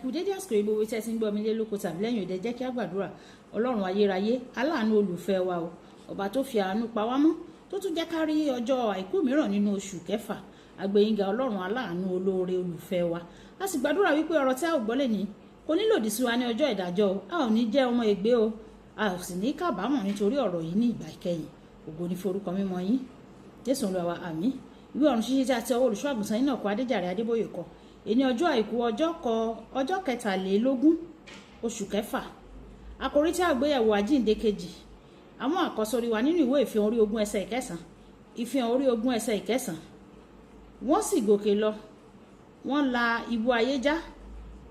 kù dédé àsìkò yìí gbogbo tí ẹ ti ń gbọ́ mi lé lóko tàbí lẹ́yìn òde jẹ́ kí á gbàdúrà. Ọlọ́run ayérayé aláàánú olùfẹ́ wa o, ọba tó fi àánú pa wá mọ́ tó tún jẹ́ ká rí ọjọ́ àìkú mìíràn nínú oṣù kẹfà. Àgbéyìnga Ọlọ́run aláàánú olóore olùfẹ́ wa. A sì gbàdúrà wípé ọ̀rọ̀ tí a ò gbọ́ lẹ́ni kò ní lòdì sí wa ní ọjọ́ ìdájọ́ o. A ò ní jẹ́ ọmọ ègbé o, a ò sì ní kábàámọ̀ nítorí ọ̀rọ̀ yìí ní ìgbà ìkẹyìn. Ògo ni forúkọ mímọ́ yín, Jésù Olúwa wa, àmín. Ìwé ọ̀run ṣíṣí tí a ti ọwọ́ olùṣọ́ àgùntàn yín náà kọ Adéjàre Adébóyè kọ. Èní ọjọ́ àìkú ọjọ́ kẹtàlélógún oṣù kẹfà. Àkòrí tí a gbéyẹ̀wò àjíǹde kejì. Àwọn àkọ́sórí wa nínú ìwé ìfihàn orí 20 ẹsẹ̀ ìkẹsàn. Ìfihàn orí 20 ẹsẹ̀ ìkẹsàn. Wọ́n sì gòkè lọ, wọ́n la ibú ayé já,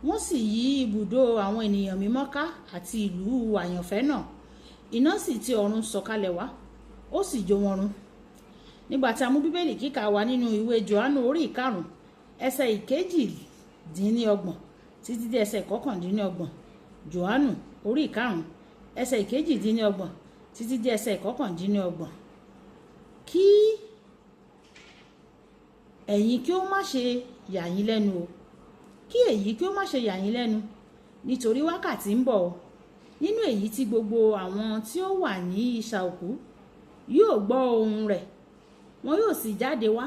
wọ́n sì yí ibùdó àwọn ènìyàn mímọ́ ká àti ìlú àyànfẹ́ náà. Iná sì ti ọ̀run sọ̀kalẹ̀ wá, ó sì jó wọn run. Nígbà tí a mú bíbélì kíkà wa nínú ìwé Jòhánù orí 5 ẹsẹ̀ ìkejì-dín-ní-ọgbọ̀n títí dé ẹsẹ̀ ìkọkàndín-ní-ọgbọ̀n. Jòhánù orí 5 ẹsẹ̀ ìkejì-dín-ní-ọgbọ̀n títí dé ẹsẹ̀ ìkọkàndín-ní-ọgbọ̀n. Kí ẹ̀yin kí ó má ṣe yà yín lẹ́nu o, kí èyí kí ó má ṣe yà yín lẹ́nu, nítorí wákàtí ń bọ̀ o, nínú èyí tí gbogbo àwọn tí ó wà ní isà òkú yóò gbọ́ ohùn rẹ̀, wọn yóò sì jáde wá,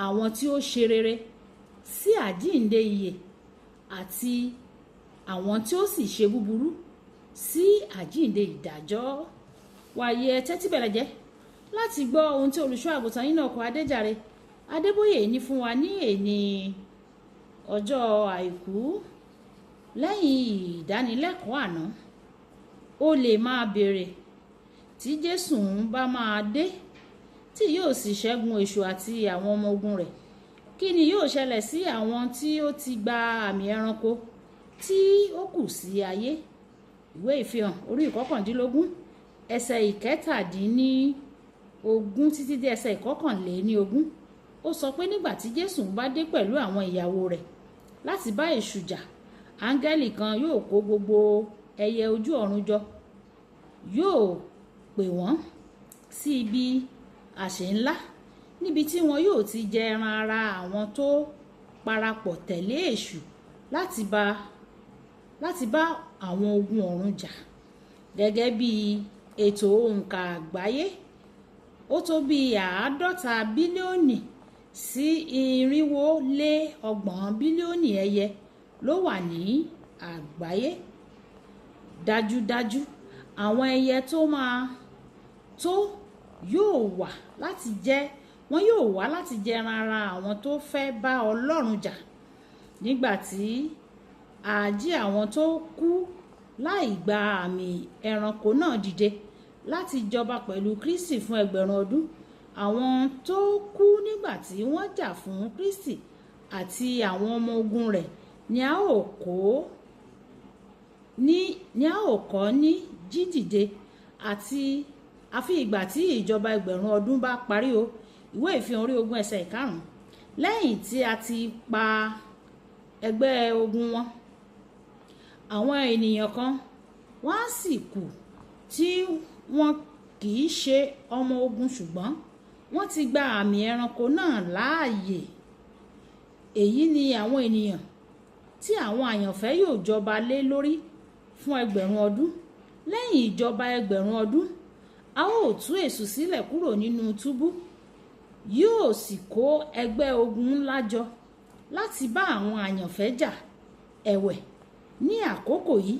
àwọn tí ó ṣe rere sí àjíǹde ìyè àti àwọn tí ó sì ṣe búburú sí àjíǹde ìdájọ́. Wàyí ẹ tẹ́tí bẹ̀rẹ̀ jẹ́ láti gbọ́ ohun tí olùṣọ́ àgùntàn yín náà kọ Adéjàre Adébóyè ní fún wa ní èní ọjọ́ àìkú. Lẹ́yìn ìdánilẹ́kọ̀ọ́ àná, o lè máa béèrè tí Jésù bá máa dé tí yóò sì ṣẹ́gun èṣù àti àwọn ọmọ ogun rẹ̀, kí ni yóò ṣẹlẹ̀ sí àwọn tí ó ti gba àmì ẹranko tí ó kù sí ayé? Ìwé ìfihàn orí 19 ẹsẹ̀ ìkẹtàdínní-ogún títí dé ẹsẹ̀ ìkọkànléní-ogún. Ó sọ pé nígbà tí Jésù bá dé pẹ̀lú àwọn ìyàwó rẹ̀ láti bá èṣù jà, áńgẹ́lì kan yóò kó gbogbo ẹyẹ ojú ọ̀run jọ, yóò pè wọ́n sí ibi àsè ńlá níbi tí wọn yóò ti jẹ ẹran ara àwọn tó parapọ̀ tẹ̀lé èṣù láti bá àwọn ogun ọ̀run jà. Gẹ́gẹ́ bí ètò òǹkà àgbáyé, ó tó bí 50 bílíọ̀nù sí 430 bílíọ̀nù ẹyẹ ló wà ní àgbáyé. Dájúdájú àwọn ẹyẹ tó yóò wá láti jẹ ẹran ara àwọn tó fẹ́ bá Ọlọ́run jà nígbà tí àjí àwọn tó kú láì gba àmì ẹranko náà dìde láti jọba pẹ̀lú Kristi fún ẹgbẹ̀rún ọdún. Àwọn tó kú nígbà tí wọ́n jà fún Kristi àti àwọn ọmọ ogun rẹ̀ ni a ó kọ́ ní jídìde àfi ìgbà tí ìjọba ẹgbẹ̀rún ọdún bá parí o. Ìwé ìfihàn orí 20 ẹsẹ̀ 5. Lẹ́yìn tí a ti pa ẹgbẹ́ ogun wọn, àwọn ènìyàn kan wọ́n á sì kù tí wọn kì í ṣe ọmọ ogun ṣùgbọ́n wọ́n ti gba àmì ẹranko náà láàyè. Èyí ni àwọn ènìyàn tí àwọn àyànfẹ́ yóò jọba lé lórí fún ẹgbẹ̀rún ọdún. Lẹ́yìn ìjọba ẹgbẹ̀rún ọdún, a ó tú èṣù sílẹ̀ kúrò nínú túbú, yóò sì kó ẹgbẹ́ ogun ńlá jọ láti bá àwọn àyànfẹ́ jà. Ẹ̀wẹ̀, ní àkókò yìí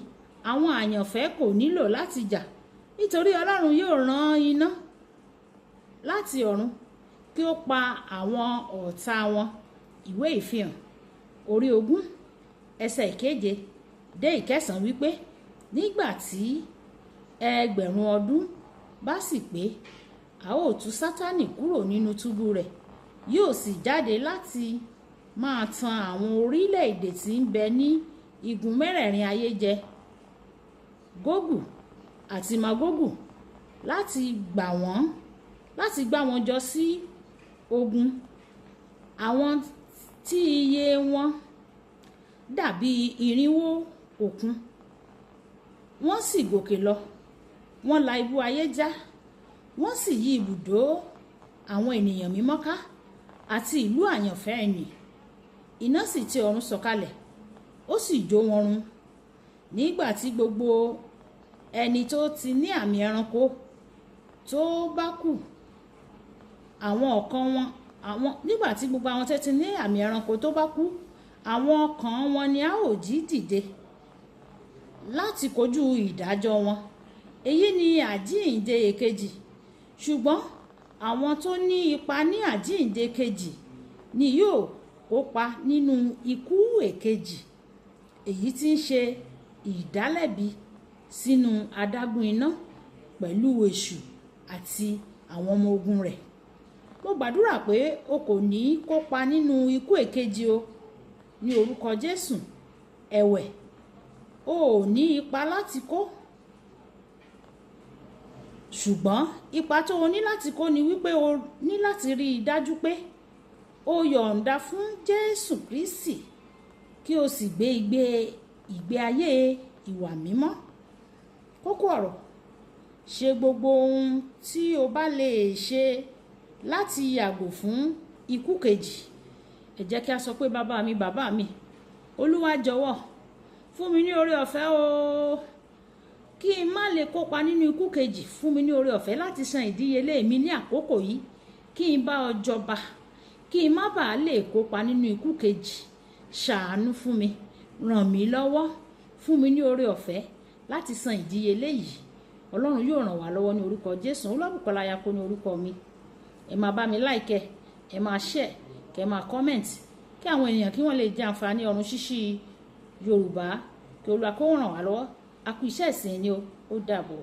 àwọn àyànfẹ́ kò nílò láti jà, nítorí Ọlọ́run yóò rán iná láti ọ̀run kí ó pa àwọn ọ̀tá wọn. Ìwé ìfihàn orí 20 ẹsẹ̀ 7 dé 9 wípé nígbà tí ẹgbẹ̀rún ọdún bá sì pé, a ó tú Sátánì kúrò nínú túbú rẹ̀, yóò sì jáde láti máa tan àwọn orílẹ̀-èdè tí ń bẹ ní igun mẹ́rẹ̀ẹ̀rin ayé jẹ, Gógù àti Mágógù, láti gbá wọn jọ sí ogun. Àwọn tí iye wọn dàbí irínwó òkun, wọ́n sì gòkè lọ, wọ́n la ibú ayé já, wọ́n sì yí ibùdó àwọn ènìyàn mímọ́ ká àti ìlú àyànfẹ́ ẹni. Iná sì ti ọ̀run sọ̀kalẹ̀, ó sì jó wọn run. Nígbà tí gbogbo ẹni tó ti ní àmì ẹranko tó bá kú, nígbà tí gbogbo àwọn tó ti ní àmì ẹranko tó bá kú, àwọn ọkàn wọn ni a ó jí dìde láti kojú ìdájọ́ wọn. Èyí ni àjíǹde èkejì. Ṣùgbọ́n àwọn tó ní ipa ní àjíǹde kejì ni yóò kópa nínú ikú èkejì, èyí tí ń ṣe ìdálẹ́bi sínú adágún iná pẹ̀lú èṣù àti àwọn ọmọ ogun rẹ̀. Mo gbàdúrà pé o kò ní kópa nínú ikú èkejì o, ní orúkọ Jésù. Ẹ̀wẹ̀, o ò ní ipa láti kó, ṣùgbọ́n ipa tó o ní láti kó ni wípé o ní láti rí i dájú pé o yọ̀ǹda fún Jésù Kristi kí o sì gbé ìgbé ayé ìwà mímọ́. Kókó ọ̀rọ̀: ṣe gbogbo ohun tí o bá lè ṣe láti yàgò fún ikú kejì. Ẹ jẹ́ kí a sọ pé bàbá mi, Olúwa jọ̀wọ́ fún mi ní oore ọ̀fẹ́ o, kí n má lè kópa nínú ikú kejì. Fún mi ní oore ọ̀fẹ́ láti san ìdíyelé mi ní àkókò yìí, kí n bá ọ jọba, kí n má bàa lè kópa nínú ikú kejì. Ṣàánú fún mi, ràn mí lọ́wọ́, fún mi ní oore ọ̀fẹ́ láti san ìdíyelé yìí. Ọlọ́run yóò ràn wá lọ́wọ́ ní orúkọ Jésù. Olúwabùkọ́lá Ayako ní orúkọ mi. Ẹ máa bá mi like, ẹ máa share, kẹ máa comment, kí àwọn ènìyàn kí wọ́n lè jẹ àǹfààní ọ̀run ṣíṣí Yorùbá. Kí Olúwa kó ràn wá lọ́wọ́. A kú iṣẹ́ ìsìn ni o. Ó dàbọ̀.